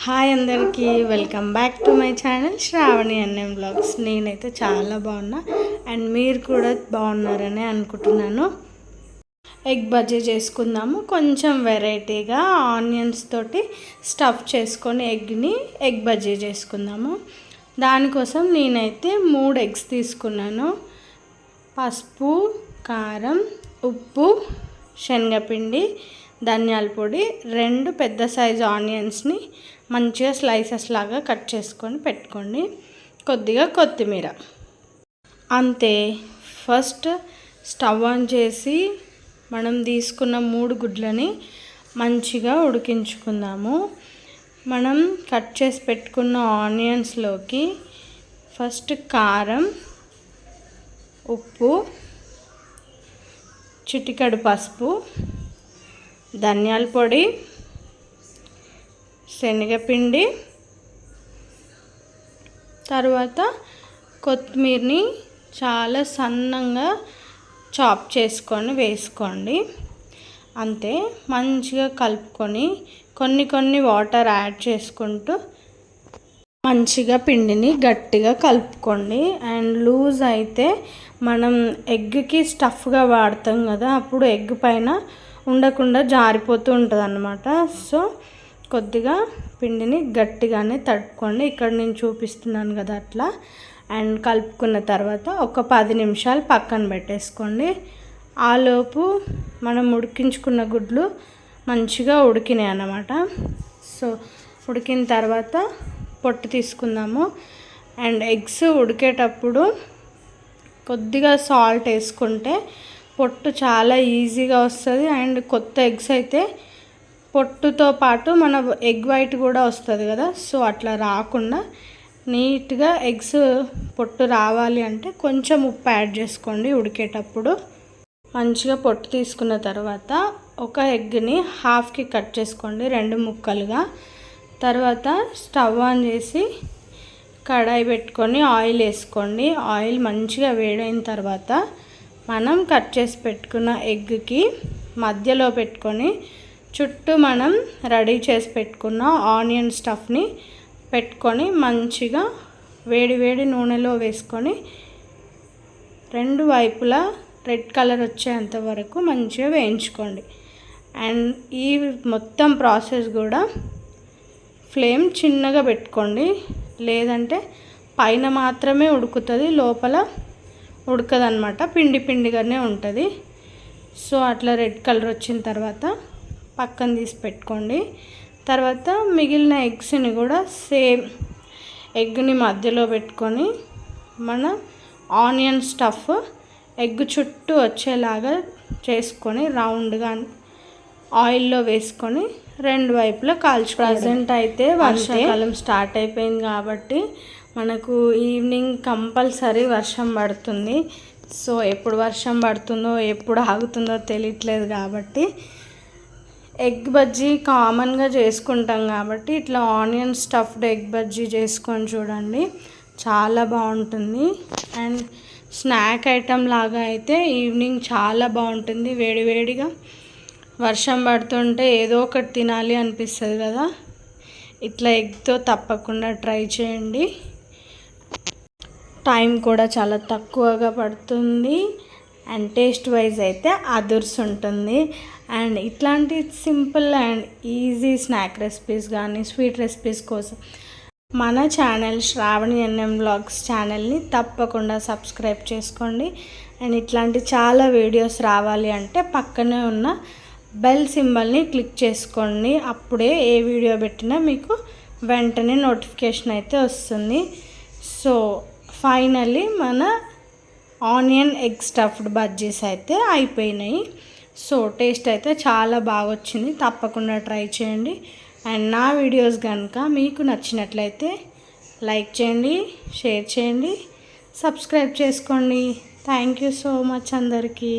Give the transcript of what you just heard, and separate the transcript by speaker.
Speaker 1: Hi అందరికీ welcome back to my channel Sravani NM blogs. నేనైతే చాలా బాగున్నా అండ్ మీరు కూడా బాగున్నారని అనుకుంటున్నాను. ఎగ్ బజ్జీ చేసుకుందాము. కొంచెం వెరైటీగా ఆనియన్స్ తోటి స్టఫ్ చేసుకొని ఎగ్ బజ్జీ చేసుకుందాము. దానికోసం నేనైతే 3 ఎగ్స్ తీసుకున్నాను. పసుపు, కారం, ఉప్పు, శనగపిండి, ధనియాల పొడి, 2 పెద్ద సైజు ఆనియన్స్ని మంచిగా స్లైసెస్ లాగా కట్ చేసుకొని పెట్టుకోండి. కొద్దిగా కొత్తిమీర. అంతే. ఫస్ట్ స్టవ్ ఆన్ చేసి మనం తీసుకున్న 3 గుడ్లని మంచిగా ఉడికించుకుందాము. మనం కట్ చేసి పెట్టుకున్న ఆనియన్స్లోకి ఫస్ట్ కారం, ఉప్పు, చిటికెడు పసుపు, ధనియాల పొడి, శనగపిండి, తర్వాత కొత్తిమీరని చాలా సన్నంగా చాప్ చేసుకొని వేసుకోండి. అంతే. మంచిగా కలుపుకొని కొన్ని వాటర్ యాడ్ చేసుకుంటూ మంచిగా పిండిని గట్టిగా కలుపుకోండి. అండ్ లూజ్ అయితే మనం ఎగ్కి స్టఫ్గా వాడతాం కదా, అప్పుడు ఎగ్ పైన ఉండకుండా జారిపోతూ ఉంటుంది అన్నమాట. సో కొద్దిగా పిండిని గట్టిగానే తడుపుకోండి. ఇక్కడ నేను చూపిస్తున్నాను కదా అట్లా. అండ్ కలుపుకున్న తర్వాత ఒక 10 నిమిషాలు పక్కన పెట్టేసుకోండి. ఆలోపు మనం ఉడికించుకున్న గుడ్లు మంచిగా ఉడికినాయి అన్నమాట. సో ఉడికిన తర్వాత పొట్టు తీసుకుందాము. అండ్ ఎగ్స్ ఉడికేటప్పుడు కొద్దిగా సాల్ట్ వేసుకుంటే పొట్టు చాలా ఈజీగా వస్తుంది. అండ్ కొత్త ఎగ్స్ అయితే పొట్టుతో పాటు మన ఎగ్ వైట్ కూడా వస్తుంది కదా, సో అట్లా రాకుండా నీట్గా ఎగ్స్ పొట్టు రావాలి అంటే కొంచెం ఉప్పు యాడ్ చేసుకోండి ఉడికేటప్పుడు. మంచిగా పొట్టు తీసుకున్న తర్వాత ఒక ఎగ్ని హాఫ్కి కట్ చేసుకోండి, 2 ముక్కలుగా. తర్వాత స్టవ్ ఆన్ చేసి కడాయి పెట్టుకొని ఆయిల్ వేసుకోండి. ఆయిల్ మంచిగా వేడైన తర్వాత మనం కట్ చేసి పెట్టుకున్న ఎగ్కి మధ్యలో పెట్టుకొని చుట్టూ మనం రెడీ చేసి పెట్టుకున్న ఆనియన్ స్టఫ్ని పెట్టుకొని మంచిగా వేడి నూనెలో వేసుకొని 2 వైపులా రెడ్ కలర్ వచ్చేంత వరకు మంచిగా వేయించుకోండి. అండ్ ఈ మొత్తం ప్రాసెస్ కూడా ఫ్లేమ్ చిన్నగా పెట్టుకోండి, లేదంటే పైన మాత్రమే ఉడుకుతుంది, లోపల ఉడకదన్నమాట, పిండిగానే ఉంటుంది. సో అట్లా రెడ్ కలర్ వచ్చిన తర్వాత పక్కన తీసి పెట్టుకోండి. తర్వాత మిగిలిన ఎగ్స్ని కూడా సేమ్ ఎగ్ని మధ్యలో పెట్టుకొని మన ఆనియన్ స్టఫ్ ఎగ్ చుట్టూ వచ్చేలాగా చేసుకొని రౌండ్గా ఆయిల్లో వేసుకొని 2 వైపులా కాల్చుకోవాలి. ప్రజెంట్ అయితే వర్షాకాలం స్టార్ట్ అయిపోయింది కాబట్టి మనకు ఈవినింగ్ కంపల్సరీ వర్షం పడుతుంది. సో ఎప్పుడు వర్షం పడుతుందో ఎప్పుడు ఆగుతుందో తెలియట్లేదు కాబట్టి ఎగ్ బజ్జీ కామన్గా చేసుకుంటాం కాబట్టి ఇట్లా ఆనియన్ స్టఫ్డ్ ఎగ్ బజ్జీ చేసుకొని చూడండి, చాలా బాగుంటుంది. అండ్ స్నాక్ ఐటెం లాగా అయితే ఈవినింగ్ చాలా బాగుంటుంది. వేడిగా వర్షం పడుతుంటే ఏదో ఒకటి తినాలి అనిపిస్తుంది కదా, ఇట్లా ఎగ్తో తప్పకుండా ట్రై చేయండి. టైం కూడా చాలా తక్కువగా పడుతుంది అండ్ టేస్ట్ వైజ్ అయితే అదుర్స్ ఉంటుంది. అండ్ ఇట్లాంటి simple and easy snack recipes కానీ స్వీట్ రెసిపీస్ కోసం మన ఛానల్ శ్రావణి ఎన్ఎం బ్లాగ్స్ ఛానల్ని తప్పకుండా సబ్స్క్రైబ్ చేసుకోండి. అండ్ ఇట్లాంటి చాలా వీడియోస్ రావాలి అంటే పక్కనే ఉన్న బెల్ సింబల్ని క్లిక్ చేసుకోండి. అప్పుడే ఏ వీడియో పెట్టినా మీకు వెంటనే నోటిఫికేషన్ అయితే వస్తుంది. సో ఫైనల్లీ మన ఆనియన్ ఎగ్ స్టఫ్డ్ బజ్జీస్ అయితే అయిపోయినాయి. సో టేస్ట్ అయితే చాలా బాగా వచ్చింది, తప్పకుండా ట్రై చేయండి. అండ్ నా వీడియోస్ కనుక మీకు నచ్చినట్లయితే లైక్ చేయండి, షేర్ చేయండి, సబ్స్క్రైబ్ చేసుకోండి. థ్యాంక్ యూ సో మచ్ అందరికీ.